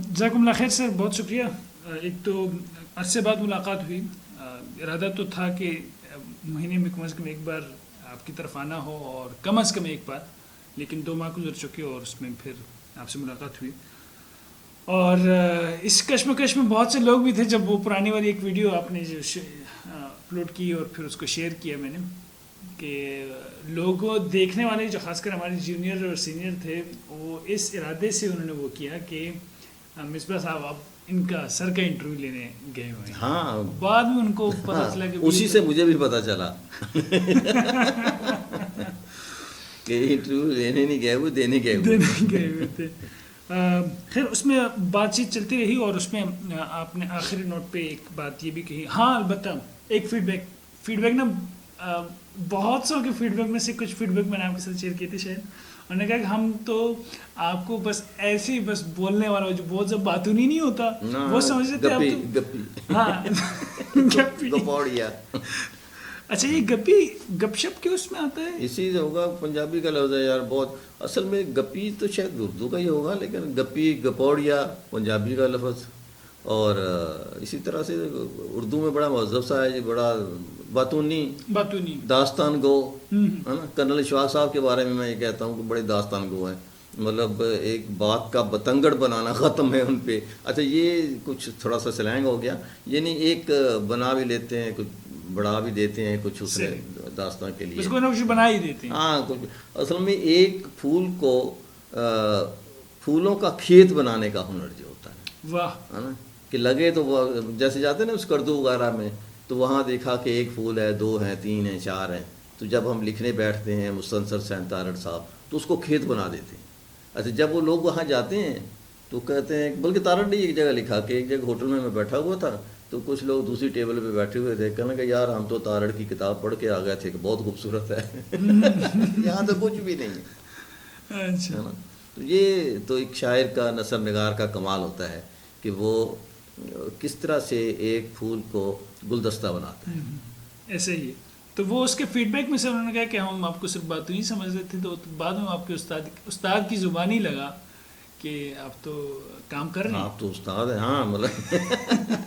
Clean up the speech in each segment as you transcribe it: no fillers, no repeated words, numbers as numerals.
جزاکم اللہ خیر سر، بہت شکریہ. ایک تو عرصے بعد ملاقات ہوئی. ارادہ تو تھا کہ مہینے میں کم از کم ایک بار آپ کی طرف آنا ہو، اور کم از کم ایک بار، لیکن 2 ماہ گزر چکے اور اس میں پھر آپ سے ملاقات ہوئی. اور اس کشمکش میں بہت سے لوگ بھی تھے جب وہ پرانی والی ایک ویڈیو آپ نے جو اپلوڈ کی اور پھر اس کو شیئر کیا میں نے، کہ لوگوں دیکھنے والے جو خاص کر ہمارے جونیئر اور سینئر تھے، وہ اس ارادے سے انہوں نے وہ کیا کہ مصباح صاحب آپ ان کا سر کا انٹرویو لینے گئے ہوئے ہیں. ہاں، بعد میں ان کو پتہ چلا کہ اسی سے مجھے بھی پتہ چلا کہ انٹرویو لینے نہیں گئے ہوئے، دینے گئے ہوئے تھے. خیر اس میں بات چیت چلتی رہی، اور اس میں آپ نے آخری نوٹ پہ ایک بات یہ بھی کہی. ہاں البتہ ایک فیڈ بیک نا، بہت سو کے فیڈ بیک میں سے کچھ فیڈ بیک میں نے آپ کے ساتھ شیئر کیے تھے شاید. انہوں نے کہا کہ ہم تو آپ کو بس ایسے ہی بس بولنے والا جو بہت زیادہ باتونی نہیں ہوتا وہ سمجھتے تھے آپ تو. ہاں گپوڑیا. اچھا یہ گپی گپ شپ کے اس میں آتا ہے؟ اسی سے ہوگا، پنجابی کا لفظ ہے یار. بہت اصل میں گپی تو شاید اردو کا ہی ہوگا، لیکن گپی گپوڑیا پنجابی کا لفظ. اور اسی طرح سے اردو میں بڑا مہذب سا ہے جی، بڑا باتونی داستان گو ہے نا. کرنل اشفاق صاحب کے بارے میں میں یہ کہتا ہوں کہ بڑے داستان گو ہیں، مطلب ایک بات کا بتنگڑ بنانا ختم ہے ان پہ. اچھا یہ کچھ تھوڑا سا سلینگ ہو گیا، یعنی ایک بنا بھی لیتے ہیں، کچھ بڑھا بھی دیتے ہیں کچھ اس داستان کے لیے، اس کو کچھ بنا ہی دیتے ہیں. ہاں اصل میں ایک پھول کو پھولوں کا کھیت بنانے کا ہنر جو ہوتا ہے، واہ، ہے نا. کہ لگے تو جیسے جاتے ہیں نا اس کردو وغیرہ میں، تو وہاں دیکھا کہ ایک پھول ہے، 2 ہیں، 3 ہیں، 4 ہیں. تو جب ہم لکھنے بیٹھتے ہیں مستنصر سین تارڑ صاحب، تو اس کو کھیت بنا دیتے ہیں. اچھا جب وہ لوگ وہاں جاتے ہیں تو کہتے ہیں، بلکہ تارڑ نے ایک جگہ لکھا کہ ایک جگہ ہوٹل میں بیٹھا ہوا تھا، تو کچھ لوگ دوسری ٹیبل پہ بیٹھے ہوئے تھے، کہنے کہ یار ہم تو تارڑ کی کتاب پڑھ کے آ گئے تھے کہ بہت خوبصورت ہے یہاں تو کچھ بھی نہیں ہے. اچھا نا. تو یہ تو ایک شاعر کا، نثر نگار کا کمال ہوتا ہے کہ وہ کس طرح سے ایک پھول کو گلدستہ بناتا ہے. ایسے ہی. تو وہ اس کے فیڈ بیک میں سے انہوں نے کہا کہ ہم آپ کو صرف بات نہیں سمجھ رہے تھے، تو بعد میں آپ کے استاد کی زبانی لگا کہ آپ تو کام کر رہے ہیں. آپ تو استاد ہیں، ہاں مطلب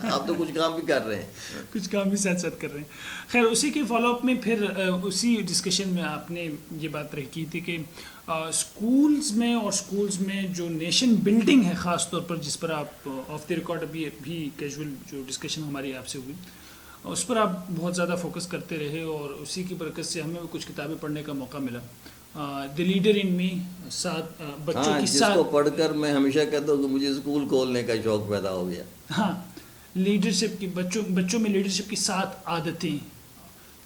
آپ تو کچھ کام بھی کر رہے ہیں، کچھ کام بھی ساتھ ساتھ کر رہے ہیں. خیر اسی کے فالو اپ میں پھر اسی ڈسکشن میں آپ نے یہ بات رکھی تھی کہ اسکولز میں جو نیشن بلڈنگ ہے خاص طور پر، جس پر آپ آف دی ریکارڈ ابھی کیجول جو ڈسکشن ہماری آپ سے ہوئی اس پر آپ بہت زیادہ فوکس کرتے رہے، اور اسی کی برکت سے ہمیں بھی کچھ کتابیں پڑھنے کا موقع ملا. دی لیڈر ان می، 7 بچوں کی، جس کو پڑھ کر میں ہمیشہ کہتا ہوں کہ مجھے اسکول کھولنے کا شوق پیدا ہو گیا. ہاں، لیڈرشپ کی، بچوں میں لیڈرشپ کی 7 عادتیں.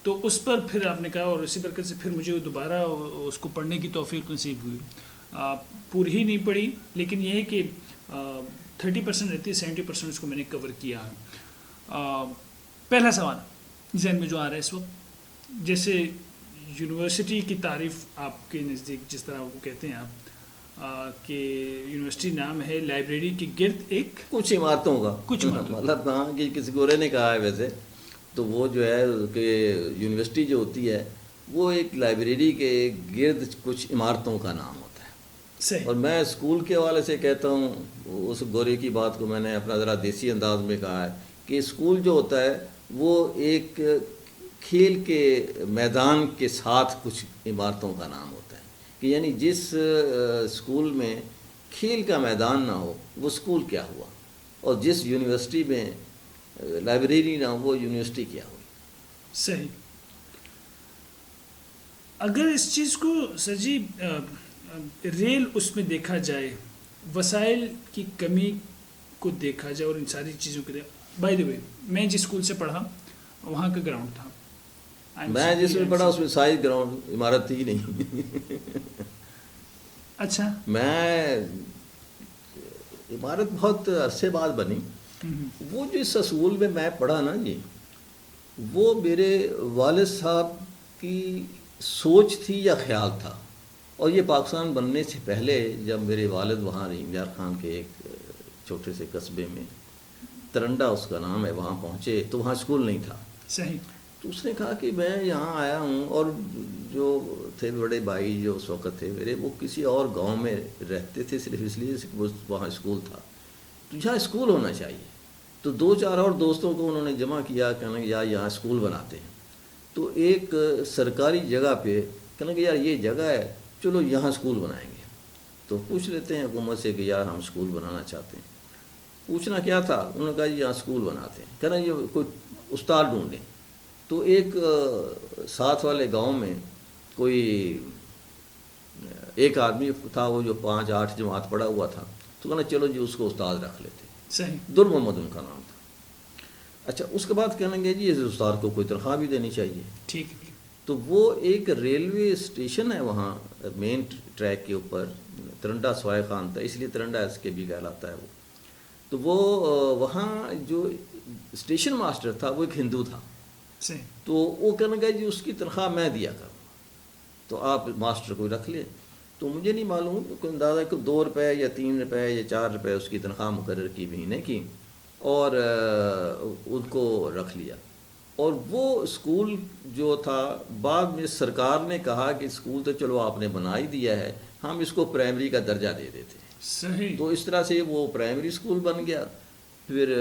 تو اس پر پھر آپ نے کہا، اور اسی برکت سے پھر مجھے دوبارہ اس کو پڑھنے کی توفیق نصیب ہوئی. پوری ہی نہیں پڑھی، لیکن یہ ہے کہ 30% رہتی ہے، 70% اس کو میں نے کور کیا ہے. پہلا سوال ذہن میں جو آ رہا ہے اس وقت، جیسے یونیورسٹی کی تعریف آپ کے نزدیک جس طرح وہ کہتے ہیں آپ کہ یونیورسٹی نام ہے لائبریری کے گرد ایک کچھ عمارتوں کا، مطلب ہاں کہ کسی گورے نے کہا ہے ویسے تو وہ جو ہے کہ یونیورسٹی جو ہوتی ہے وہ ایک لائبریری کے گرد کچھ عمارتوں کا نام ہوتا ہے. صحیح. اور میں اسکول کے حوالے سے کہتا ہوں، اس گورے کی بات کو میں نے اپنا ذرا دیسی انداز میں کہا ہے کہ اسکول جو ہوتا ہے وہ ایک کھیل کے میدان کے ساتھ کچھ عمارتوں کا نام ہوتا ہے. کہ یعنی جس اسکول میں کھیل کا میدان نہ ہو وہ اسکول کیا ہوا، اور جس یونیورسٹی میں لائبریری نہ ہو وہ یونیورسٹی کیا ہوئی. صحیح. اگر اس چیز کو سر جی ریل اس میں دیکھا جائے، وسائل کی کمی کو دیکھا جائے اور ان ساری چیزوں کے، بائی دی وے میں جس اسکول سے پڑھا وہاں کا گراؤنڈ تھا، میں جس میں پڑھا اس میں سائز گراؤنڈ عمارت تھی نہیں. اچھا. میں عمارت بہت عرصے بعد بنی. وہ جو اس اسکول میں پڑھا نا جی، وہ میرے والد صاحب کی سوچ تھی یا خیال تھا. اور یہ پاکستان بننے سے پہلے جب میرے والد وہاں رحیم یار خان کے ایک چھوٹے سے قصبے میں، ترنڈا اس کا نام ہے، وہاں پہنچے تو وہاں اسکول نہیں تھا. صحیح. تو اس نے کہا کہ میں یہاں آیا ہوں، اور جو تھے بڑے بھائی جو اس وقت تھے میرے، وہ کسی اور گاؤں میں رہتے تھے صرف اس لیے کہ وہاں اسکول تھا. تو یہاں اسکول ہونا چاہیے. تو 2-4 اور دوستوں کو انہوں نے جمع کیا, کہنا کہ یار یہاں اسکول بناتے ہیں. تو ایک سرکاری جگہ پہ کہنا کہ یار یہ جگہ ہے, چلو یہاں اسکول بنائیں گے. تو پوچھ لیتے ہیں حکومت سے کہ یار ہم اسکول بنانا چاہتے ہیں. پوچھنا کیا تھا, انہوں نے کہا جی یہاں اسکول بناتے ہیں. کہنا یہ کوئی استاد ڈھونڈیں. تو ایک ساتھ والے گاؤں میں کوئی ایک آدمی تھا, وہ جو 5-8 جماعت پڑھا ہوا تھا. تو کہنا چلو جی اس کو استاد رکھ لیتے. صحیح. در محمد ان کا نام تھا. اچھا اس کے بعد کہنے گے جی اس استاد کو کوئی تنخواہ بھی دینی چاہیے. ٹھیک ہے. تو وہ ایک ریلوے اسٹیشن ہے وہاں مین ٹریک کے اوپر, ترنڈا سوائے خان تھا, اس لیے ترنڈا اس کے بھی کہلاتا ہے وہ. تو وہ وہاں جو اسٹیشن ماسٹر تھا وہ ایک ہندو تھا. صحیح. تو وہ کہنے گا جی اس کی تنخواہ میں دیا کروں, تو آپ ماسٹر کو رکھ لیں. تو مجھے نہیں معلوم کوئی اندازہ کہ 2 روپے یا 3 روپے یا 4 روپے اس کی تنخواہ مقرر کی مہینے کی, اور ان کو رکھ لیا. اور وہ اسکول جو تھا بعد میں سرکار نے کہا کہ اسکول تو چلو آپ نے بنا ہی دیا ہے, ہم اس کو پرائمری کا درجہ دے دیتے ہیں. صحیح. تو اس طرح سے وہ پرائمری اسکول بن گیا. پھر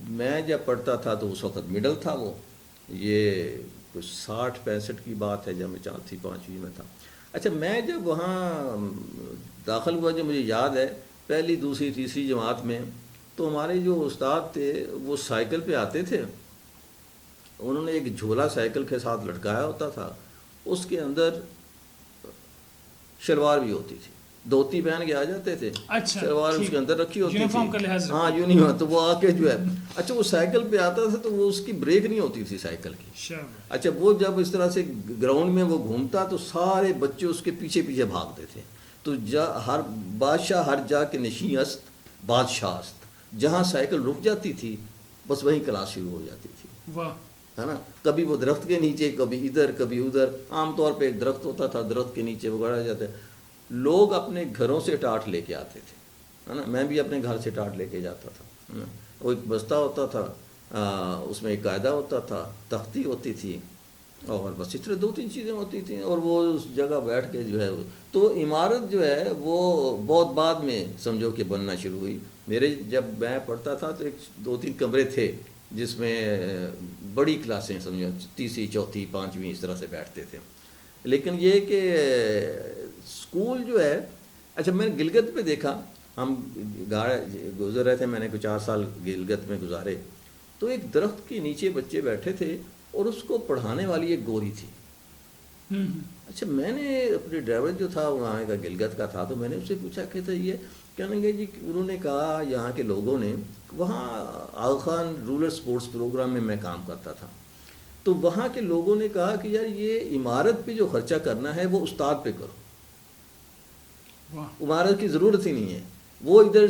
میں جب پڑھتا تھا تو اس وقت مڈل تھا وہ, یہ کچھ 60-65 کی بات ہے جب میں 4تھی 5ویں میں تھا. اچھا میں جب وہاں داخل ہوا, جو مجھے یاد ہے پہلی دوسری تیسری جماعت میں, تو ہمارے جو استاد تھے وہ سائیکل پہ آتے تھے. انہوں نے ایک جھولا سائیکل کے ساتھ لٹکایا ہوتا تھا, اس کے اندر شلوار بھی ہوتی تھی, دھوتی پہن کے آ جاتے تھے, اچھا شلوار اس کے اندر رکھی ہوتی یونیفارم کا تھی. لحاظ ہاں یونیفارم. تو وہ آ کے جو ہے, اچھا وہ سائیکل پہ آتا تھا تو وہ اس کی بریک نہیں ہوتی تھی سائیکل کی. شاباش. اچھا وہ جب اس طرح سے گراؤنڈ میں وہ گھومتا تو سارے بچے اس کے پیچھے پیچھے بھاگتے تھے. تو ہر بادشاہ ہر جا کے نشیں است بادشاہ است, جہاں سائیکل رک جاتی تھی بس وہیں کلاس شروع ہو جاتی تھی. واہ. ہے نا, کبھی وہ درخت کے نیچے, کبھی ادھر کبھی ادھر. عام طور پہ ایک درخت ہوتا تھا, درخت کے نیچے وہ گڑا جاتے. لوگ اپنے گھروں سے ٹاٹ لے کے آتے تھے, ہے نا, میں بھی اپنے گھر سے ٹاٹ لے کے جاتا تھا, ہے نا. وہ ایک بستہ ہوتا تھا, اس میں ایک قاعدہ ہوتا تھا, تختی ہوتی تھی, اور بس اس طرح 2-3 چیزیں ہوتی تھیں, اور وہ اس جگہ بیٹھ کے جو ہے. تو عمارت جو ہے وہ بہت بعد میں سمجھو کہ بننا شروع ہوئی. میرے جب میں پڑھتا تھا تو 2-3 کمرے تھے جس میں بڑی کلاسیں سمجھو 3ری 4تھی 5ویں اس طرح سے بیٹھتے تھے. لیکن یہ کہ اسکول جو ہے, اچھا میں نے گلگت پہ دیکھا, ہم گزر رہے تھے, میں نے کچھ 4 سال گلگت میں گزارے. تو ایک درخت کے نیچے بچے بیٹھے تھے اور اس کو پڑھانے والی ایک گوری تھی. اچھا میں نے اپنے ڈرائیور جو تھا وہاں کا گلگت کا تھا, تو میں نے اس سے پوچھا کہ تھا یہ کہنے گے جی, انہوں نے کہا یہاں کے لوگوں نے, وہاں آغا خان رورل سپورٹس پروگرام میں کام کرتا تھا, تو وہاں کے لوگوں نے کہا کہ یار یہ عمارت پہ جو خرچہ کرنا ہے وہ استاد پہ کرو, عمارت کی ضرورت ہی نہیں ہے, وہ ادھر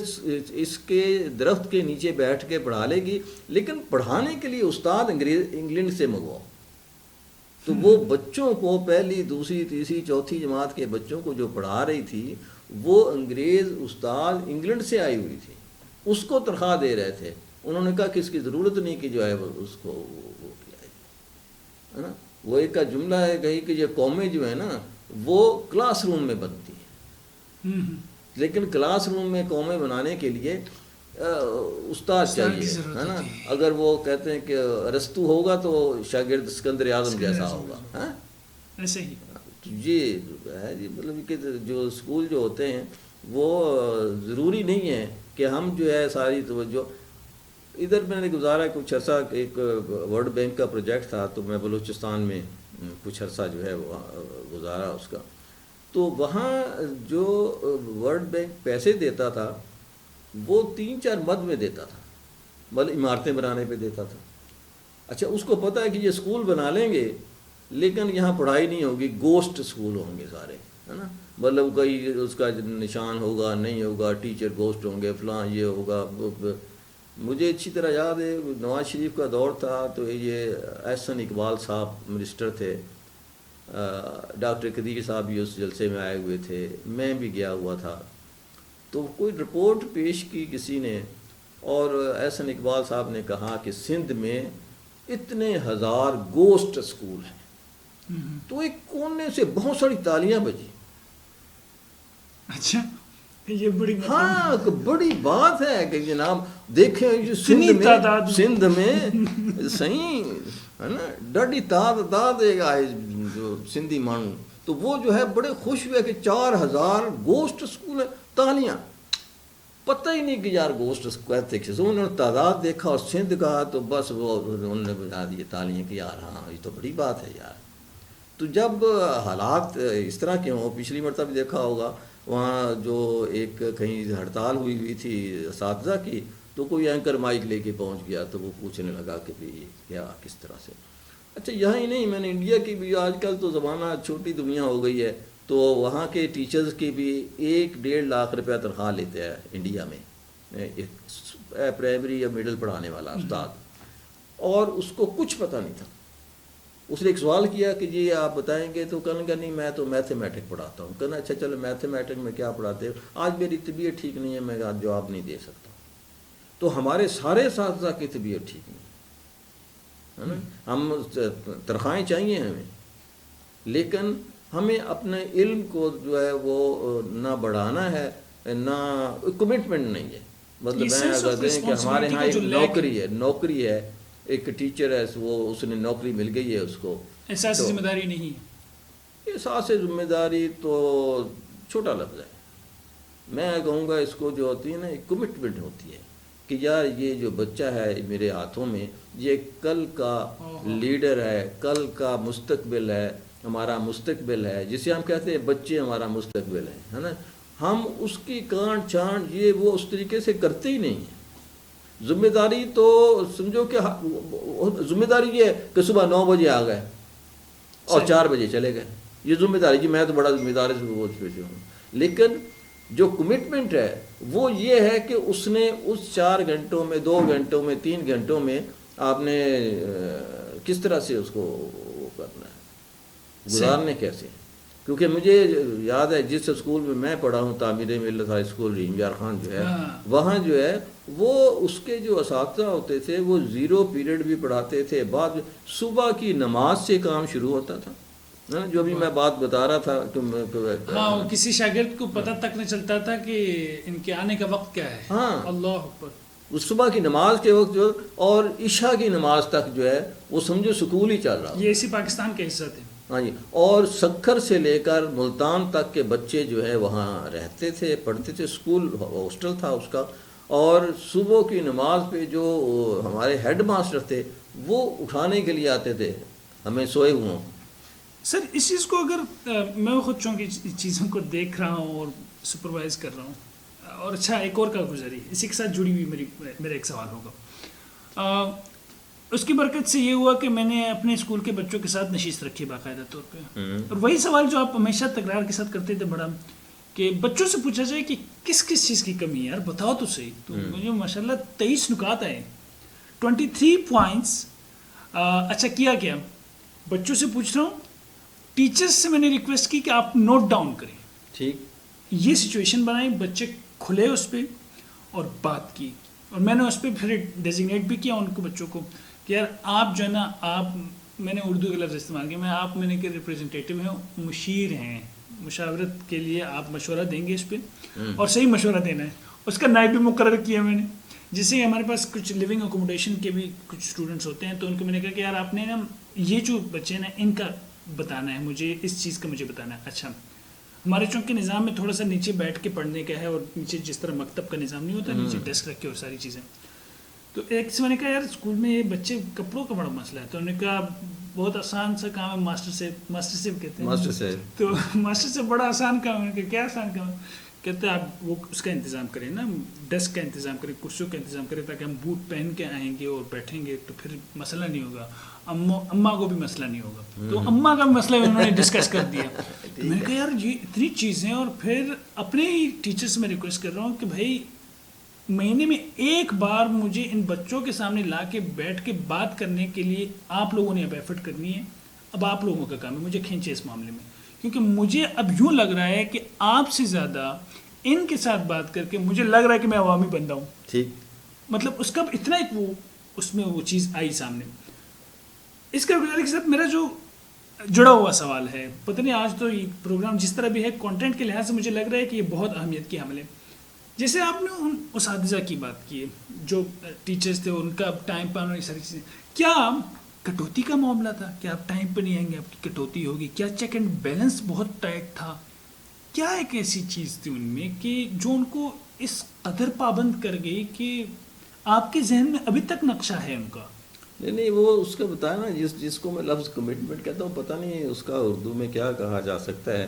اس کے درخت کے نیچے بیٹھ کے پڑھا لے گی, لیکن پڑھانے کے لیے استاد انگلینڈ سے منگواؤ. تو وہ بچوں کو پہلی دوسری تیسری چوتھی جماعت کے بچوں کو جو پڑھا رہی تھی وہ انگریز استاد انگلینڈ سے آئی ہوئی تھی, اس کو تنخواہ دے رہے تھے. انہوں نے کہا کہ اس کی ضرورت نہیں کہ جو ہے اس کو وہ کیا ہے نا. وہ ایک کا جملہ ہے کہیں کہ یہ قومیں جو ہے نا وہ کلاس روم میں بنتی ہیں, لیکن کلاس روم میں قومیں بنانے کے لیے استاد چاہیے, ہے نا. اگر وہ کہتے ہیں کہ ارسطو ہوگا تو شاگرد اسکندر اعظم جیسا ہوگا. ایسے ہی یہ ہے جی, مطلب کہ جو اسکول جو ہوتے ہیں وہ ضروری نہیں ہے کہ ہم جو ہے ساری توجہ ادھر. میں نے گزارا کچھ عرصہ, ایک ورلڈ بینک کا پروجیکٹ تھا, تو میں بلوچستان میں کچھ عرصہ جو ہے گزارا اس کا. تو وہاں جو ورلڈ بینک پیسے دیتا تھا وہ 3-4 مد میں دیتا تھا, مطلب عمارتیں بنانے پہ دیتا تھا. اچھا اس کو پتہ ہے کہ یہ اسکول بنا لیں گے لیکن یہاں پڑھائی نہیں ہوگی, گوسٹ اسکول ہوں گے سارے, ہے نا. مطلب کئی اس کا نشان ہوگا نہیں ہوگا, ٹیچر گوسٹ ہوں گے, فلاں یہ ہوگا. مجھے اچھی طرح یاد ہے نواز شریف کا دور تھا, تو یہ احسن اقبال صاحب منسٹر تھے, ڈاکٹر قدیر صاحب بھی اس جلسے میں آئے ہوئے تھے, میں بھی گیا ہوا تھا. تو کوئی رپورٹ پیش کی کسی نے, اور احسن اقبال صاحب نے کہا کہ سندھ میں اتنے ہزار گوسٹ اسکول ہیں. تو ایک کونے سے بہت ساری تالیاں بجی. اچھا یہ بڑی ہاں بڑی بات ہے کہ جناب دیکھیں یہ سندھ میں صحیح ہے نا ڈاڈی تعداد جو سندھی مانو تو وہ جو ہے بڑے خوش ہوئے کہ 4000 گوسٹ اسکول تالیاں پتہ ہی نہیں کہ یار گوسٹ کہتے انہوں نے تعداد دیکھا اور سندھ کہا تو بس وہ انہوں نے بجا دیے تالیاں کہ یار ہاں یہ تو بڑی بات ہے یار. تو جب حالات اس طرح کے ہوں پچھلی مرتبہ بھی دیکھا ہوگا وہاں جو ایک کہیں ہڑتال ہوئی تھی اساتذہ کی تو کوئی اینکر مائک لے کے پہنچ گیا تو وہ پوچھنے لگا کہ بھئی کیا کس طرح سے. اچھا یہاں ہی نہیں میں نے انڈیا کی بھی آج کل تو زمانہ چھوٹی دنیا ہو گئی ہے تو وہاں کے ٹیچرز کی بھی 1-1.5 لاکھ روپیہ تنخواہ لیتے ہیں انڈیا میں پرائمری یا مڈل پڑھانے والا استاد اور اس کو کچھ پتہ نہیں تھا. اس نے ایک سوال کیا کہ جی آپ بتائیں گے تو کہنے کا نہیں میں تو میتھمیٹک پڑھاتا ہوں. کہنا اچھا چلو میتھمیٹک میں کیا پڑھاتے ہو آج میری طبیعت ٹھیک نہیں ہے میں آج جواب نہیں دے سکتا. تو ہمارے سارے اساتذہ کی طبیعت ٹھیک نہیں ہے نا ہم تنخواہیں چاہیے ہمیں لیکن ہمیں اپنے علم کو جو ہے وہ نہ بڑھانا ہے نہ کمٹمنٹ نہیں ہے. مطلب میں اگر دیں کہ ہمارے ہاں ایک نوکری ہے ایک ٹیچر ہے وہ اس نے نوکری مل گئی ہے اس کو احساس ذمہ داری نہیں ہے. احساس ذمہ داری تو چھوٹا لفظ ہے. میں کہوں گا اس کو جو ہوتی ہے نا ایک کمٹمنٹ ہوتی ہے کہ یار یہ جو بچہ ہے میرے ہاتھوں میں یہ کل کا لیڈر ہے کل کا مستقبل ہے ہمارا مستقبل ہے جسے ہم کہتے ہیں بچے ہمارا مستقبل ہے نا. ہم اس کی کانٹ چھانٹ یہ وہ اس طریقے سے کرتے ہی نہیں ہیں. ذمہ داری تو سمجھو کہ ذمہ داری یہ ہے کہ صبح 9 بجے آ گئے اور 4 بجے چلے گئے یہ ذمہ داری جی میں تو بڑا ذمہ داری سے وہ پیچھے ہوں. لیکن جو کمٹمنٹ ہے وہ یہ ہے کہ اس نے اس 4 گھنٹوں میں 2 گھنٹوں میں 3 گھنٹوں میں آپ نے کس طرح سے اس کو کرنا ہے گزارنے کیسے. کیونکہ مجھے یاد ہے جس اسکول میں میں پڑھا ہوں تعمیر ملت ہائی اسکول رحیم یار خان جو ہے وہاں جو ہے وہ اس کے جو اساتذہ ہوتے تھے وہ 0 پیریڈ بھی پڑھاتے تھے. بعد صبح کی نماز سے کام شروع ہوتا تھا جو بھی میں بات بتا رہا تھا ہاں کسی شاگرد کو پتہ تک نہیں چلتا تھا کہ ان کے آنے کا وقت کیا ہے. ہاں اللہ اکبر. اس صبح کی نماز کے وقت جو اور عشاء کی نماز تک جو ہے وہ سمجھو سکول ہی چل رہا. یہ اسی پاکستان کے حصہ تھے. ہاں جی اور سکھر سے لے کر ملتان تک کے بچے جو ہے وہاں رہتے تھے پڑھتے تھے. اسکول ہاسٹل تھا اس کا اور صبح کی نماز پہ جو ہمارے ہیڈ ماسٹر تھے وہ اٹھانے کے لیے آتے تھے ہمیں سوئے ہوئے. سر اس چیز کو اگر میں خود چونکہ چیزوں کو دیکھ رہا ہوں اور سپروائز کر رہا ہوں اور اچھا ایک اور کا گزری اسی کے ساتھ جڑی ہوئی میرا ایک سوال ہوگا. اس کی برکت سے یہ ہوا کہ میں نے اپنے اسکول کے بچوں کے ساتھ نشست رکھی باقاعدہ طور پہ اور وہی سوال جو آپ ہمیشہ تکرار کے ساتھ کرتے تھے بڑا کہ بچوں سے پوچھا جائے کہ کس کس چیز کی کمی ہے یار بتاؤ تو صحیح. تو مجھے ماشاء اللہ 23 نکات آئے 23 پوائنٹس. اچھا کیا بچوں سے پوچھ رہا ہوں ٹیچرز سے میں نے ریکویسٹ کی کہ آپ نوٹ ڈاؤن کریں. ٹھیک یہ سچویشن بنائی بچے کھلے اس پہ اور بات کی اور میں نے اس پہ پھر ڈیزگنیٹ بھی کیا ان کو بچوں کو کہ یار آپ جو ہے نا آپ میں نے اردو کے لفظ استعمال کیا آپ میں نے کہ ریپریزنٹیٹیو ہیں مشیر ہیں مشاورت کے لیے آپ مشورہ دیں گے اس پہ اور صحیح مشورہ دینا ہے. اس کا نائب بھی مقرر کیا میں نے جس سے ہمارے پاس کچھ لیونگ اکوموڈیشن کے بھی کچھ اسٹوڈنٹس ہوتے ہیں تو ان کو میں نے کہا کہ یار آپ نے نا یہ جو بچے نا ان کا بتانا ہے مجھے اس چیز کا مجھے بتانا ہے. اچھا ہمارے چونکہ نظام میں تھوڑا سا نیچے بیٹھ کے پڑھنے کا ہے اور نیچے جس طرح مکتب کا نظام نہیں ہوتا نیچے ڈیسک رکھ کے اور ساری چیزیں. تو ایک سے میں نے کہا یار اسکول میں یہ بچے کپڑوں کا بڑا مسئلہ ہے. تو انہوں نے کہا بہت آسان سا کام ہے ماسٹر سے کہتے ہیں تو ماسٹر سے بڑا آسان کام ہے کہ کیا آسان کام ہے کہتے ہیں آپ وہ اس کا انتظام کریں نا ڈیسک کا انتظام کریں کرسیوں کا انتظام کریں تاکہ ہم بوٹ پہن کے آئیں گے اور بیٹھیں گے تو پھر مسئلہ نہیں ہوگا. اماں کو بھی مسئلہ نہیں ہوگا. تو اماں کا بھی مسئلہ انہوں نے ڈسکس کر دیا. میں نے کہا یار یہ اتنی چیزیں اور پھر اپنے ہی ٹیچر سے میں ریکویسٹ کر رہا ہوں کہ بھائی مہینے میں ایک بار مجھے ان بچوں کے سامنے لا کے بیٹھ کے بات کرنے کے لیے آپ لوگوں نے اب ایفرٹ کرنی ہے. اب آپ لوگوں کا کام ہے مجھے کھینچے اس معاملے میں کیونکہ مجھے اب یوں لگ رہا ہے کہ آپ سے زیادہ ان کے ساتھ بات کر کے مجھے لگ رہا ہے کہ میں عوامی بندہ ہوں. ٹھیک مطلب اس کا اتنا ایک وہ اس میں وہ چیز آئی سامنے. اس کے ساتھ میرا جو جڑا ہوا سوال ہے پتہ نہیں آج تو یہ پروگرام جس طرح بھی ہے کانٹینٹ کے لحاظ سے مجھے لگ رہا ہے کہ یہ بہت اہمیت کی حامل ہے. جیسے آپ نے ان اساتذہ کی بات کی ہے جو ٹیچرز تھے، ان کا ٹائم پہ آنا، یہ ساری چیزیں، کیا کٹوتی کا معاملہ تھا کہ آپ ٹائم پہ نہیں آئیں گے آپ کی کٹوتی ہوگی؟ کیا چیک اینڈ بیلنس بہت ٹائٹ تھا؟ کیا ایک ایسی چیز تھی ان میں کہ جو ان کو اس قدر پابند کر گئی کہ آپ کے ذہن میں ابھی تک نقشہ ہے ان کا؟ نہیں وہ اس کا بتایا نا، جس کو میں لفظ کمٹمنٹ کہتا ہوں، پتہ نہیں اس کا اردو میں کیا کہا جا سکتا ہے،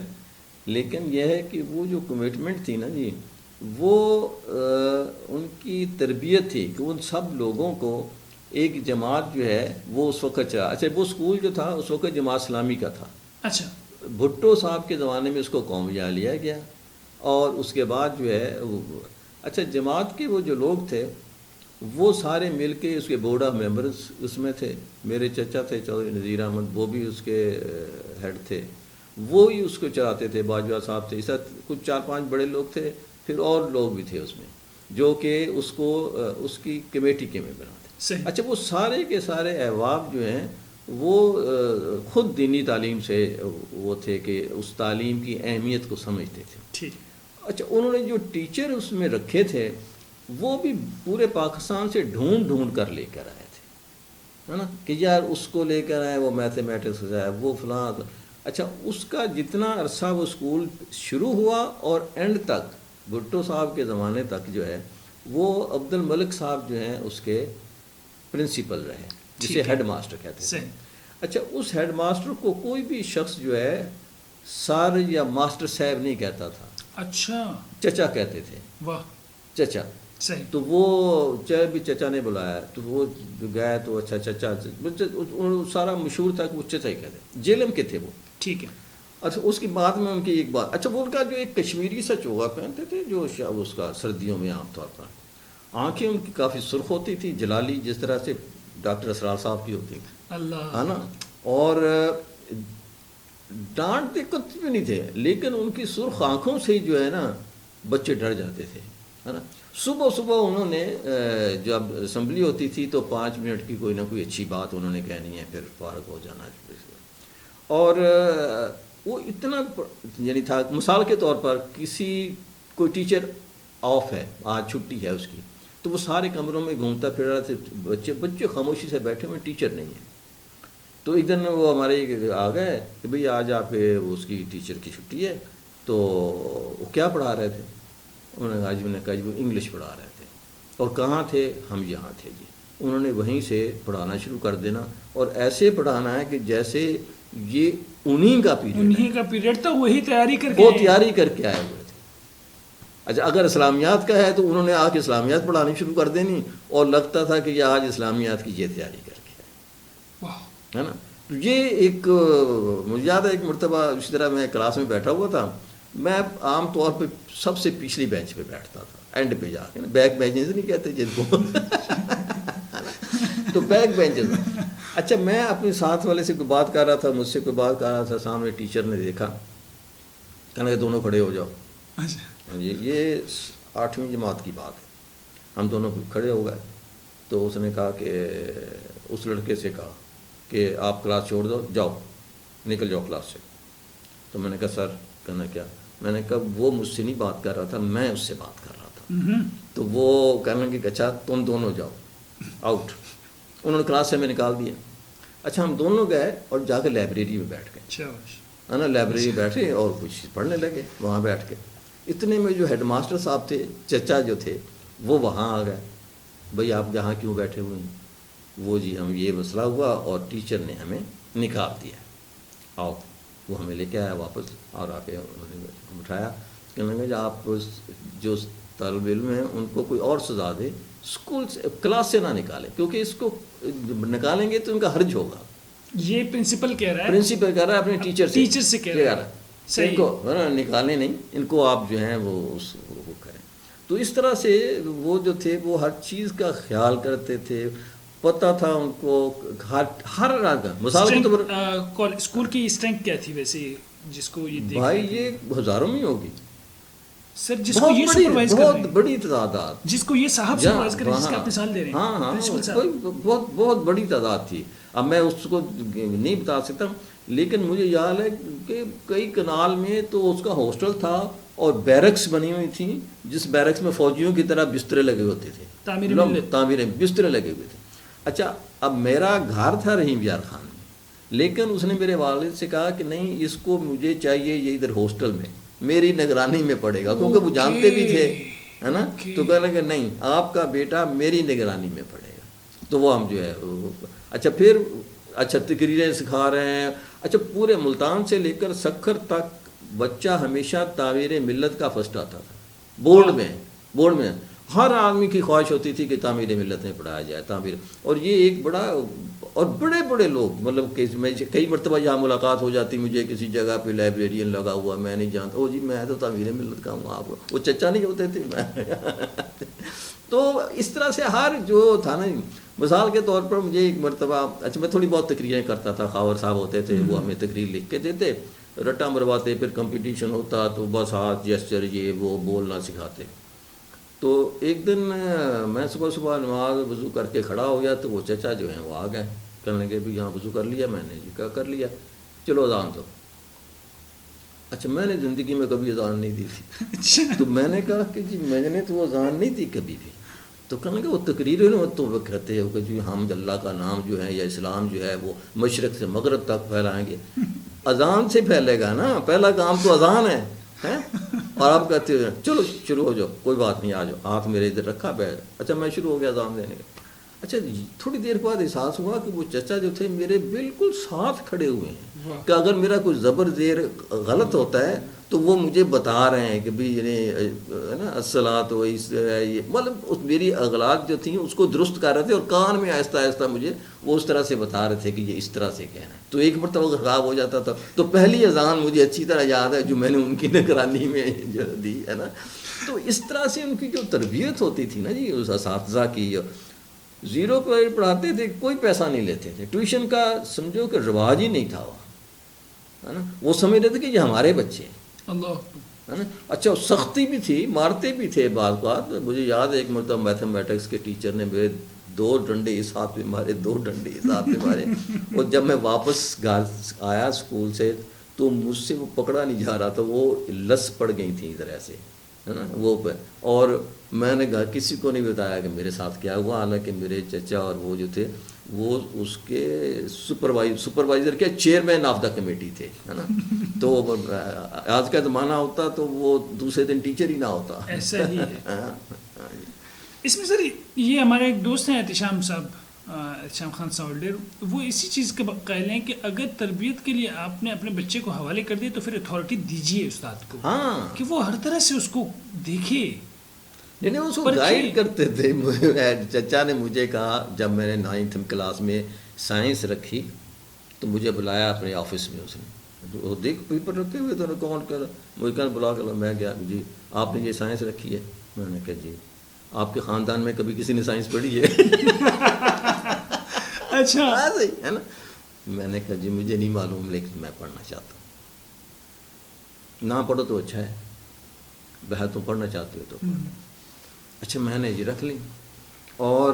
لیکن یہ ہے کہ وہ جو کمٹمنٹ تھی نا جی، وہ ان کی تربیت تھی کہ ان سب لوگوں کو ایک جماعت جو ہے وہ اس وقت چلا. اچھا وہ اسکول جو تھا اس وقت جماعت اسلامی کا تھا. اچھا بھٹو صاحب کے زمانے میں اس کو قومیہ لیا گیا، اور اس کے بعد جو ہے اچھا جماعت کے وہ جو لوگ تھے وہ سارے مل کے اس کے بورڈ آف ممبرز اس میں تھے. میرے چچا تھے چودھری نذیر احمد، وہ بھی اس کے ہیڈ تھے، وہ ہی اس کو چلاتے تھے. باجوہ صاحب تھے، اس کچھ 4-5 بڑے لوگ تھے، پھر اور لوگ بھی تھے اس میں جو کہ اس کو اس کی کمیٹی کے ممبر تھے. اچھا وہ سارے کے سارے احباب جو ہیں وہ خود دینی تعلیم سے وہ تھے کہ اس تعلیم کی اہمیت کو سمجھتے تھے. اچھا انہوں نے جو ٹیچر اس میں رکھے تھے وہ بھی پورے پاکستان سے ڈھونڈ کر لے کر آئے تھے، ہے نا، کہ یار اس کو لے کر آئے، وہ میتھمیٹکس ہے، وہ فلاں. اچھا اس کا جتنا عرصہ وہ اسکول شروع ہوا اور اینڈ تک بھٹو صاحب کے زمانے تک جو ہے وہ عبد الملک صاحب جو ہیں اس کے پرنسپل رہے، جسے ہیڈ ماسٹر کہتے ہیں. اچھا اس ہیڈ ماسٹر کو کوئی بھی شخص جو ہے سر یا ماسٹر صاحب نہیں کہتا تھا. اچھا چچا کہتے تھے. واہ چچا. صحیح. تو وہ چاہے بھی چچا نے بلایا تو وہ گئے تو اچھا چچا سارا مشہور تھا کہ وہ چچا ہی کہتے. جیلم کے تھے وہ. ٹھیک ہے. اچھا اس کی بعد میں ان کی ایک بات، اچھا وہ ان کا جو ایک کشمیری سا چوغا پہنتے تھے جو اس کا سردیوں میں عام طور پر، آنکھیں ان کی کافی سرخ ہوتی تھی، جلالی جس طرح سے ڈاکٹر اسرار صاحب کی ہوتی تھی، اللہ ہے نا. اور ڈانٹ دقت بھی نہیں تھے، لیکن ان کی سرخ آنکھوں سے ہی جو ہے نا بچے ڈر جاتے تھے، ہے نا. صبح انہوں نے جب اسمبلی ہوتی تھی تو 5 منٹ کی کوئی نہ کوئی اچھی بات انہوں نے کہنی ہے، پھر فارغ ہو جانا. اور وہ اتنا یعنی تھا، مثال کے طور پر کوئی ٹیچر آف ہے، آج چھٹی ہے اس کی، تو وہ سارے کمروں میں گھومتا پھر رہا تھے. بچے خاموشی سے بیٹھے ہوئے، ٹیچر نہیں ہے. تو ایک دن وہ ہمارے آ گئے کہ بھئی آج آپ اس کی ٹیچر کی چھٹی ہے. تو وہ کیا پڑھا رہے تھے؟ انہوں نے آج میں نے کہا جی وہ انگلش پڑھا رہے تھے. اور کہاں تھے؟ ہم یہاں تھے جی. انہوں نے وہیں سے پڑھانا شروع کر دینا، اور ایسے پڑھانا ہے کہ جیسے یہ انہی کا پیریڈ تھا، وہی تیاری کر کے آئے ہوئے تھے. اچھا اگر اسلامیات کا ہے تو انہوں نے آ کے اسلامیات پڑھانی شروع کر دینی، اور لگتا تھا کہ یہ آج اسلامیات کی یہ تیاری کر کے آئے، ہے نا. تو یہ ایک مجھے یاد ہے ایک مرتبہ اسی طرح میں کلاس میں بیٹھا ہوا تھا. میں عام طور پہ سب سے پچھلی بینچ پہ بیٹھتا تھا، اینڈ پہ جا کے، بیک بینچز نہیں کہتے جن کو تو بیک بینچز. اچھا میں اپنے ساتھ والے سے کوئی بات کر رہا تھا، مجھ سے کوئی بات کر رہا تھا، سامنے ٹیچر نے دیکھا، کہنے لگے دونوں کھڑے ہو جاؤ. یہ 8ویں جماعت کی بات ہے. ہم دونوں کھڑے ہو گئے. تو اس نے کہا کہ اس لڑکے سے کہا کہ آپ کلاس چھوڑ دو، جاؤ نکل جاؤ کلاس سے. تو میں نے کہا سر. کہنا کیا؟ میں نے کہا وہ مجھ سے نہیں بات کر رہا تھا، میں اس سے بات کر رہا تھا. تو وہ کہنے لگے کہ اچھا تم دونوں جاؤ آؤٹ. انہوں نے کلاس سے میں نکال دیا. اچھا ہم دونوں گئے اور جا کے لائبریری میں بیٹھ گئے، ہے نا. لائبریری بیٹھے اور کچھ پڑھنے لگے وہاں بیٹھ کے. اتنے میں جو ہیڈ ماسٹر صاحب تھے، چچا جو تھے، وہ وہاں آ گئے. بھئی آپ یہاں کیوں بیٹھے ہوئے ہیں؟ وہ جی ہم یہ مسئلہ ہوا اور ٹیچر نے ہمیں نکال دیا، آؤ. وہ ہمیں لے کے آیا واپس، اور آ کے انہوں نے بٹھایا. کہنے لگے آپ جو طالب علم ہیں ان کو کوئی اور سزا دے، اسکول سے کلاس سے نہ نکالے، کیونکہ اس کو نکالیں گے تو ان کا حرج ہوگا. یہ پرنسپل کہہ رہا ہے اپنے ٹیچر سے کہہ رہا ہے. ان کو نکالیں نہیں، ان کو آپ جو ہیں وہ کریں. تو اس طرح سے وہ جو تھے وہ ہر چیز کا خیال کرتے تھے. پتہ تھا ان کو ہر راہ کا. مثال کے طور پر اسکول کی اسٹرینتھ کیا تھی ویسے جس کو یہ بھائی یہ ہزاروں میں ہوگی سر، جس کو یہ سپروائز کر رہے ہیں، بہت بڑی تعداد، جس کو یہ صاحب سپروائز کر رہے ہیں، جس کی آپ مثال دے رہے ہیں. ہاں بہت بڑی تعداد تھی. اب میں اس کو نہیں بتا سکتا، لیکن مجھے یاد ہے کہ کئی کنال میں تو اس کا ہاسٹل تھا اور بیرکس بنی ہوئی تھیں جس بیرکس میں فوجیوں کی طرح بسترے لگے ہوتے تھے، تعمیر بسترے لگے ہوئے تھے. اچھا اب میرا گھر تھا رحیم یار خان میں، لیکن اس نے میرے والد سے کہا کہ نہیں اس کو مجھے چاہیے یہ ادھر ہاسٹل میں میری نگرانی میں پڑے گا، کیونکہ وہ جانتے بھی تھے ہے نا. تو کہنے لگے نہیں آپ کا بیٹا میری نگرانی میں پڑے گا. تو وہ ہم جو ہے اچھا پھر اچھا تقریریں سکھا رہے ہیں. اچھا پورے ملتان سے لے کر سکھر تک بچہ ہمیشہ تعمیر ملت کا فرسٹ آتا تھا. بورڈ میں ہر آدمی کی خواہش ہوتی تھی کہ تعمیر ملت میں پڑھایا جائے تعمیر. اور یہ ایک بڑا اور بڑے بڑے لوگ مطلب کہ میں کئی مرتبہ یہاں ملاقات ہو جاتی مجھے کسی جگہ پہ لائبریرین لگا ہوا میں نہیں جانتا، او جی میں تو تعمیر ملت کا ہوں، آپ وہ چچا نہیں ہوتے تھے میں. تو اس طرح سے ہر جو تھا نا مثال کے طور پر مجھے ایک مرتبہ اچھا میں تھوڑی بہت تقریریں کرتا تھا، خاور صاحب ہوتے تھے وہ ہمیں تقریر لکھ کے دیتے، رٹا مرواتے، پھر کمپٹیشن ہوتا تو بس ہاتھ جیسچر یہ وہ بولنا سکھاتے. تو ایک دن میں صبح نماز وضو کر کے کھڑا ہو گیا تو وہ چچا جو ہیں وہ آ گئے، کہنے لگے بھی یہاں وضو کر لیا؟ میں نے جی کہا کر لیا، چلو اذان دو. اچھا میں نے زندگی میں کبھی اذان نہیں دی تھی. تو میں نے کہا کہ جی میں نے تو اذان نہیں دی کبھی بھی. تو کہنے لگے وہ تقریریں تو وہ کہتے ہیں کہ جی ہم اللہ کا نام جو ہے یا اسلام جو ہے وہ مشرق سے مغرب تک پھیلائیں گے. اذان سے پھیلے گا نا، پہلا کام تو اذان ہے. اور آپ کہتے ہیں چلو شروع ہو جاؤ، کوئی بات نہیں آ جاؤ، ہاتھ میرے ادھر رکھا بیٹھ. اچھا میں شروع ہو گیا اذان دینے کا. اچھا تھوڑی دیر بعد احساس ہوا کہ وہ چچا جو تھے میرے بالکل ساتھ کھڑے ہوئے ہیں کہ اگر میرا کوئی زبر زیر غلط ہوتا ہے تو وہ مجھے بتا رہے ہیں کہ بھی یعنی ہے نا الصلاۃ و یہ مطلب میری اغلاط جو تھیں اس کو درست کر رہے تھے، اور کان میں آہستہ آہستہ مجھے وہ اس طرح سے بتا رہے تھے کہ یہ اس طرح سے کہنا ہے. تو ایک مرتبہ خراب ہو جاتا تھا تو پہلی اذان مجھے اچھی طرح یاد ہے جو میں نے ان کی نگرانی میں جو دی ہے نا. تو اس طرح سے ان کی جو تربیت ہوتی تھی نا جی اس اساتذہ کی، زیرو پہ پڑھاتے تھے، کوئی پیسہ نہیں لیتے تھے، ٹیوشن کا سمجھو کہ رواج ہی نہیں تھا وہ ہے نا. وہ سمجھتے تھے کہ یہ ہمارے بچے اللہ ہے نا. اچھا سختی بھی تھی، مارتے بھی تھے بعض بات. مجھے یاد ہے ایک مرتبہ میتھمیٹکس کے ٹیچر نے میرے 2 ڈنڈے اس ہاتھ میں مارے، 2 ڈنڈے اس ہاتھ میں مارے. اور جب میں واپس گھر آیا اسکول سے تو مجھ سے وہ پکڑا نہیں جا رہا تھا، وہ لس پڑ گئی تھیں ادھر ایسے ہے نا وہ پہ. اور میں نے کسی کو نہیں بتایا کہ میرے ساتھ کیا ہوا، حالانکہ میرے چچا اور وہ جو تھے وہ اس کے سپروائزر کے چیئرمین آف دا کمیٹی تھے ہے نا. تو آج کا زمانہ ہوتا تو وہ دوسرے دن ٹیچر ہی نہ ہوتا. ایسا ہی ہے. اس میں سر یہ ہمارے ایک دوست ہیں احتشام صاحب، احتشام خان ساولڈر، وہ اسی چیز کے قائل ہیں کہ اگر تربیت کے لیے آپ نے اپنے بچے کو حوالے کر دیا تو پھر اتھارٹی دیجیے استاد کو کہ وہ ہر طرح سے اس کو دیکھے، یعنی اس کو گائیڈ کرتے تھے. چچا نے مجھے کہا جب میں نے 9th کلاس میں سائنس رکھی تو مجھے بلایا اپنے آفس میں، اس نے وہ دیکھ پیپر رکھے ہوئے تو کون کر مجھے کہا بلا کر میں گیا جی آپ نے یہ سائنس رکھی ہے؟ میں نے کہا جی. آپ کے خاندان میں کبھی کسی نے سائنس پڑھی ہے؟ اچھا ہے نا. میں نے کہا جی مجھے نہیں معلوم لیکن میں پڑھنا چاہتا ہوں. نہ پڑھو تو اچھا ہے، بہت تم پڑھنا چاہتے ہو تو. اچھا میں نے یہ رکھ لی. اور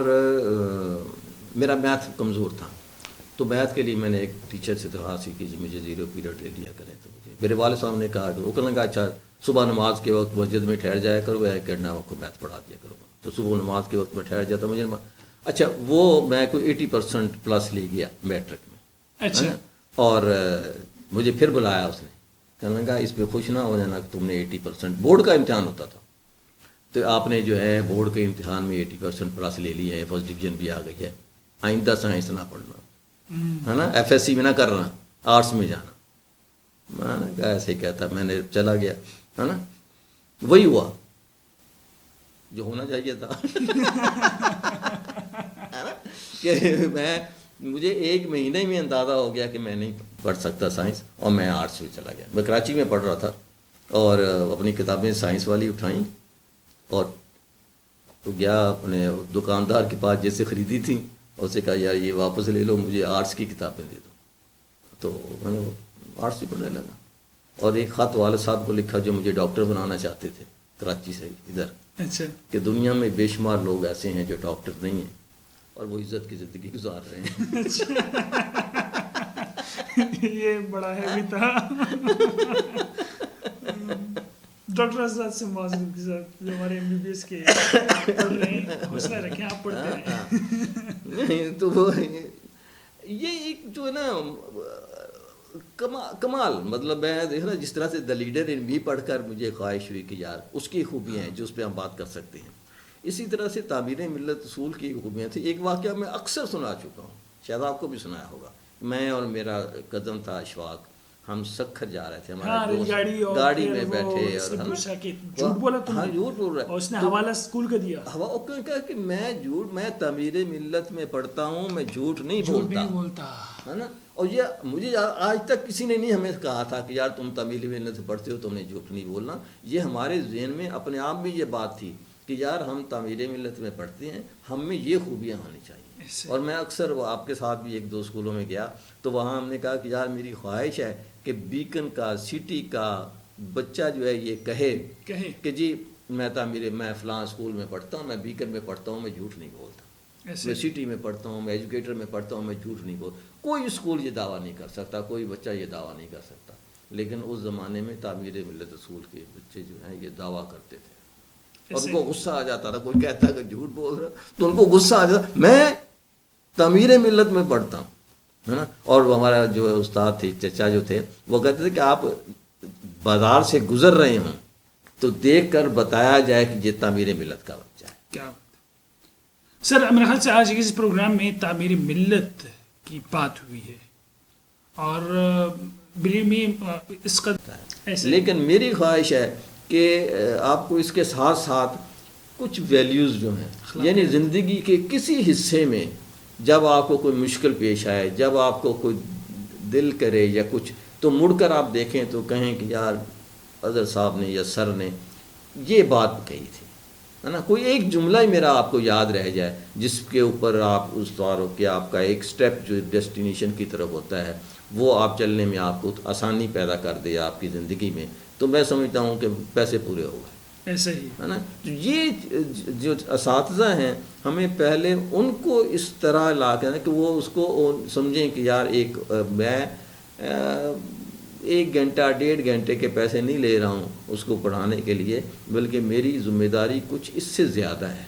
میرا میتھ کمزور تھا تو میتھ کے لیے میں نے ایک ٹیچر سے درخواست کی جی مجھے 0 پیریڈ لے لیا کرے. تو مجھے میرے والد صاحب نے کہا کہ وہ کہنے لگا اچھا صبح نماز کے وقت مسجد میں ٹھہر جایا کرو یا کرنا آپ کو میتھ پڑھا دیا کرو. تو صبح نماز کے وقت میں ٹھہر جاتا مجھے. اچھا وہ میں کوئی 80% پلس لے گیا میٹرک میں. اچھا. اور مجھے پھر بلایا اس نے، کہنے لگا اس پہ خوش نہ ہو جانا کہ تم نے 80% بورڈ کا امتحان ہوتا تھا تو آپ نے جو ہے بورڈ کے امتحان میں 80% پلس لے لی ہے، فرسٹ ڈویژن بھی آ گئی ہے، آئندہ سائنس نہ پڑھنا ہے نا، FSC میں نہ کرنا، آرٹس میں جانا. میں نے کہا ایسے کہتا. میں نے چلا گیا ہے نا. وہی ہوا جو ہونا چاہیے تھا کہ مجھے 1 مہینے میں اندازہ ہو گیا کہ میں نہیں پڑھ سکتا سائنس، اور میں آرٹس میں چلا گیا. میں کراچی میں پڑھ رہا تھا اور اپنی کتابیں سائنس والی اٹھائیں اور تو گیا اپنے دکاندار کے پاس جیسے خریدی تھیں، اس سے کہا یار یہ واپس لے لو، مجھے آرٹس کی کتابیں دے دو. تو میں نے آرٹس ہی پڑھنے لگا اور ایک خط والد صاحب کو لکھا جو مجھے ڈاکٹر بنانا چاہتے تھے کراچی سے ادھر. اچھا. کہ دنیا میں بے شمار لوگ ایسے ہیں جو ڈاکٹر نہیں ہیں اور وہ عزت کی زندگی گزار رہے ہیں. یہ بڑا ہے بھی تھا. ڈاکٹر اسد سے معذور کے ساتھ جو ہمارے MBBS کے پڑھ رہے ہیں، حوصلہ رکھیں، آپ پڑھتے ہیں. نہیں تو وہ یہ ایک جو ہے نا کمال، مطلب میں دیکھ رہا جس طرح سے دا لیڈر ان بھی پڑھ کر مجھے خواہش ہوئی کہ یار اس کی خوبیاں ہیں جو اس پہ ہم بات کر سکتے ہیں. اسی طرح سے تعمیر ملت اصول کی خوبیاں تھیں. ایک واقعہ میں اکثر سنا چکا ہوں، شاید آپ کو بھی سنایا ہوگا. میں اور میرا کزن تھا اشفاق، ہم سکھر جا رہے تھے، ہمارے دوست گاڑی میں بیٹھے اور جھوٹ بولا تم نے. ہاں جھوٹ بول رہا ہے، اور اس نے حوالہ اسکول کا دیا. کہا کہ میں تعمیر ملت میں پڑھتا ہوں، میں جھوٹ نہیں بولتا ہے نا. اور یہ مجھے آج تک کسی نے نہیں ہمیں کہا تھا کہ یار تم تعمیر ملت سے پڑھتے ہو تم نے جھوٹ نہیں بولنا. یہ ہمارے ذہن میں اپنے آپ میں یہ بات تھی کہ یار ہم تعمیر ملت میں پڑھتے ہیں، ہم میں یہ خوبیاں ہونی چاہیے. اور میں اکثر وہ آپ کے ساتھ بھی ایک دو اسکولوں میں گیا تو وہاں ہم نے کہا کہ یار میری خواہش ہے کہ بیکن کا سٹی کا بچہ جو ہے یہ کہے کہ جی میں فلاں اسکول میں پڑھتا ہوں، میں بیکن میں پڑھتا ہوں، میں جھوٹ نہیں بولتا. میں سٹی میں پڑھتا ہوں، میں ایجوکیٹر میں پڑھتا ہوں، میں جھوٹ نہیں بولتا. کوئی اسکول یہ دعویٰ نہیں کر سکتا، کوئی بچہ یہ دعویٰ نہیں کر سکتا. لیکن اس زمانے میں تعمیر ملت اصول کے بچے جو ہیں یہ دعویٰ کرتے تھے اور ان کو غصہ آ جاتا تھا. کوئی کہتا کہ جھوٹ بول رہا تو ان کو غصہ آ جاتا. میں تعمیر ملت میں پڑھتا ہوں ہے نا. اور ہمارا جو استاد تھے چچا جو تھے وہ کہتے تھے کہ آپ بازار سے گزر رہے ہوں تو دیکھ کر بتایا جائے کہ یہ تعمیر ملت کا بچہ ہے. کیا سر، میرے خیال سے آج کے اس پروگرام میں تعمیر ملت کی بات ہوئی ہے اور بلیو می اس کا لیکن میری خواہش ہے کہ آپ کو اس کے ساتھ ساتھ کچھ ویلیوز جو ہیں، یعنی زندگی کے کسی حصے میں جب آپ کو کوئی مشکل پیش آئے، جب آپ کو کوئی دل کرے یا کچھ، تو مڑ کر آپ دیکھیں تو کہیں کہ یار اظہر صاحب نے یا سر نے یہ بات کہی تھی ہے نا. کوئی ایک جملہ ہی میرا آپ کو یاد رہ جائے جس کے اوپر آپ اس طور کہ آپ کا ایک سٹیپ جو ڈیسٹینیشن کی طرف ہوتا ہے وہ آپ چلنے میں آپ کو آسانی پیدا کر دے آپ کی زندگی میں، تو میں سمجھتا ہوں کہ پیسے پورے ہو گئے. ایسا ہی ہے نا. یہ جو اساتذہ ہیں ہمیں پہلے ان کو اس طرح لا کے کہ وہ اس کو سمجھیں کہ یار میں 1 گھنٹہ 1.5 گھنٹے کے پیسے نہیں لے رہا ہوں اس کو پڑھانے کے لیے، بلکہ میری ذمہ داری کچھ اس سے زیادہ ہے،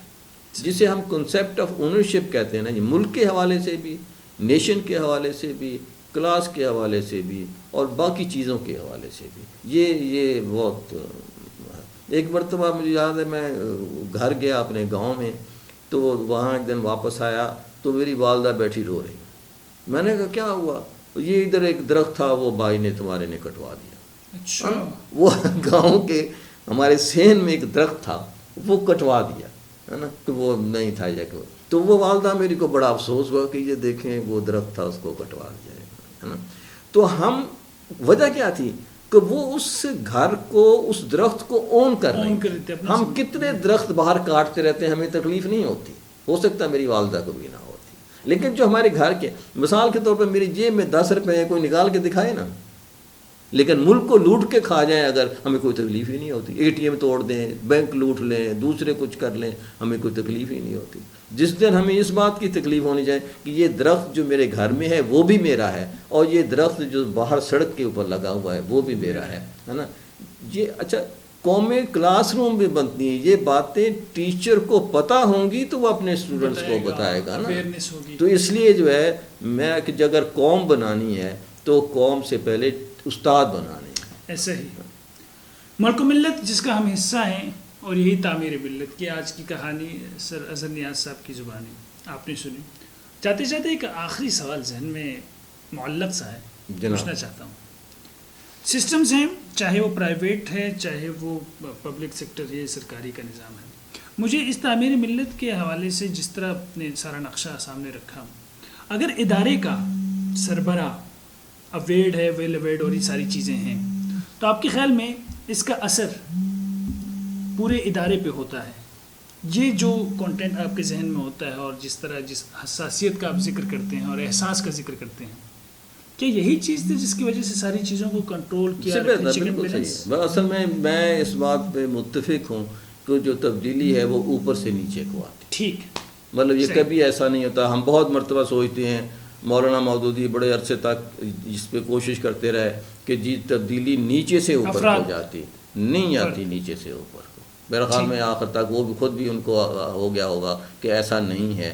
جسے ہم کنسیپٹ آف اونرشپ کہتے ہیں نا. یہ ملک کے حوالے سے بھی، نیشن کے حوالے سے بھی، کلاس کے حوالے سے بھی اور باقی چیزوں کے حوالے سے بھی. یہ بہت ایک مرتبہ مجھے یاد ہے میں گھر گیا اپنے گاؤں میں تو وہاں ایک دن واپس آیا تو میری والدہ بیٹھی رو رہی. میں نے کہا کیا ہوا؟ یہ ادھر ایک درخت تھا وہ بھائی نے تمہارے نے کٹوا دیا. اچھا. وہ گاؤں کے ہمارے سین میں ایک درخت تھا وہ کٹوا دیا ہے نا کہ وہ نہیں تھا یا کہ تو وہ والدہ میری کو بڑا افسوس ہوا کہ یہ دیکھیں وہ درخت تھا اس کو کٹوا دیا ہے نا. تو ہم وجہ کیا تھی کہ وہ اس گھر کو اس درخت کو اون کر رہے ہیں. ہم کتنے درخت باہر کاٹتے رہتے ہیں، ہمیں تکلیف نہیں ہوتی، ہو سکتا ہے میری والدہ کو بھی نہ ہوتی، لیکن جو ہمارے گھر کے مثال کے طور پر میری جیب میں 10 روپے کوئی نکال کے دکھائے نا، لیکن ملک کو لوٹ کے کھا جائیں اگر ہمیں کوئی تکلیف ہی نہیں ہوتی. ATM توڑ دیں، بینک لوٹ لیں، دوسرے کچھ کر لیں، ہمیں کوئی تکلیف ہی نہیں ہوتی. جس دن ہمیں اس بات کی تکلیف ہونی چاہیے کہ یہ درخت جو میرے گھر میں ہے وہ بھی میرا ہے اور یہ درخت جو باہر سڑک کے اوپر لگا ہوا ہے وہ بھی میرا ہے نا. یہ اچھا قومی کلاس روم میں بنتی ہیں یہ باتیں، ٹیچر کو پتہ ہوں گی تو وہ اپنے اسٹوڈنٹس کو بتائے گا نا. تو اس لیے جو ہے میں کہ اگر قوم بنانی ہے تو قوم سے پہلے استاد بنانے ہیں. ایسا ہی ملک و ملت جس کا ہم حصہ ہیں اور یہی تعمیر ملت کی آج کی کہانی سر اظہر نیاز صاحب کی زبانی آپ نے سنی. چاہتے چاہتے ایک آخری سوال ذہن میں معلق سا ہے، پوچھنا چاہتا ہوں. سسٹمز ہیں چاہے وہ پرائیویٹ ہے چاہے وہ پبلک سیکٹر ہے، سرکاری کا نظام ہے. مجھے اس تعمیر ملت کے حوالے سے جس طرح آپ نے سارا نقشہ سامنے رکھا، اگر ادارے کا سربراہ اویئرڈ ہے، ویل اویئرڈ اور یہ ساری چیزیں ہیں، تو آپ کے خیال میں اس کا اثر پورے ادارے پہ ہوتا ہے؟ یہ جو کنٹینٹ آپ کے ذہن میں ہوتا ہے اور جس طرح جس حساسیت کا آپ ذکر کرتے ہیں اور احساس کا ذکر کرتے ہیں، کیا یہی چیز تھی جس کی وجہ سے ساری چیزوں کو کنٹرول کیا؟ اصل میں اس بات پہ متفق ہوں کہ جو تبدیلی ہے وہ اوپر سے نیچے کو آتی. ٹھیک، مطلب یہ کبھی ایسا نہیں ہوتا. ہم بہت مرتبہ سوچتے ہیں، مولانا مودودی بڑے عرصے تک اس پہ کوشش کرتے رہے کہ جی تبدیلی نیچے سے اوپر ہو جاتی. نہیں آتی نیچے سے اوپر کو. میرا خیال میں آخر تک وہ بھی خود بھی ان کو ہو گیا ہوگا کہ ایسا نہیں ہے.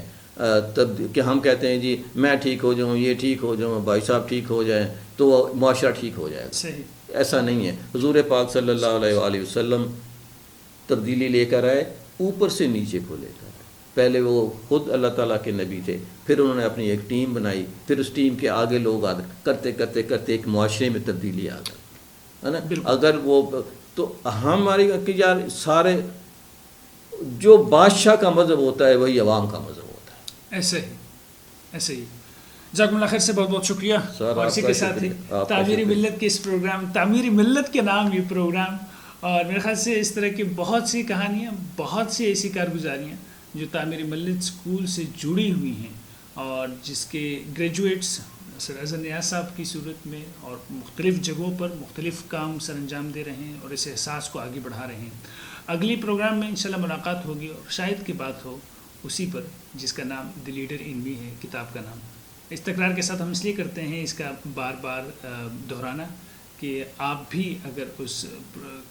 تب کہ ہم کہتے ہیں جی میں ٹھیک ہو جاؤں، یہ ٹھیک ہو جاؤں، بھائی صاحب ٹھیک ہو جائیں تو معاشرہ ٹھیک ہو جائے گا. صحیح. ایسا نہیں ہے. حضور پاک صلی اللہ علیہ وآلہ وسلم تبدیلی لے کر آئے اوپر سے نیچے کو لے کر آئے. پہلے وہ خود اللہ تعالیٰ کے نبی تھے، پھر انہوں نے اپنی ایک ٹیم بنائی، پھر اس ٹیم کے آگے لوگ آ کرتے کرتے کرتے ایک معاشرے میں تبدیلی آ گئی ہے نا. اگر وہ تو ہماری کہ یار سارے جو بادشاہ کا مذہب ہوتا ہے وہی عوام کا مذہب ہوتا ہے. ایسے ہی جزاکم اللہ خیر سے بہت بہت شکریہ. اور اسی کے ساتھ ہی تعمیری ملت کے اس پروگرام، تعمیری ملت کے نام یہ پروگرام، اور میرے خیال سے اس طرح کی بہت سی کہانیاں، بہت سی ایسی کارگزاریاں جو تعمیری ملت اسکول سے جڑی ہوئی ہیں اور جس کے گریجویٹس سر اظہر نیاز صاحب کی صورت میں اور مختلف جگہوں پر مختلف کام سر انجام دے رہے ہیں اور اس احساس کو آگے بڑھا رہے ہیں. اگلی پروگرام میں انشاءاللہ ملاقات ہوگی اور شاید کی بات ہو اسی پر جس کا نام دی لیڈر ان می ہے، کتاب کا نام. اس تکرار کے ساتھ ہم اس لیے کرتے ہیں اس کا بار بار دہرانا کہ آپ بھی اگر اس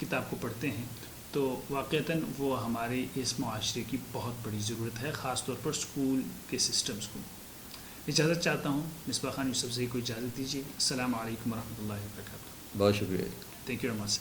کتاب کو پڑھتے ہیں تو واقعتاً وہ ہمارے اس معاشرے کی بہت بڑی ضرورت ہے، خاص طور پر اسکول کے سسٹمز کو. اجازت چاہتا ہوں. مصباح خان یوسف زئی کو اجازت دیجیے. السلام علیکم ورحمۃ اللہ وبرکاتہ. بہت شکریہ. Thank you very much.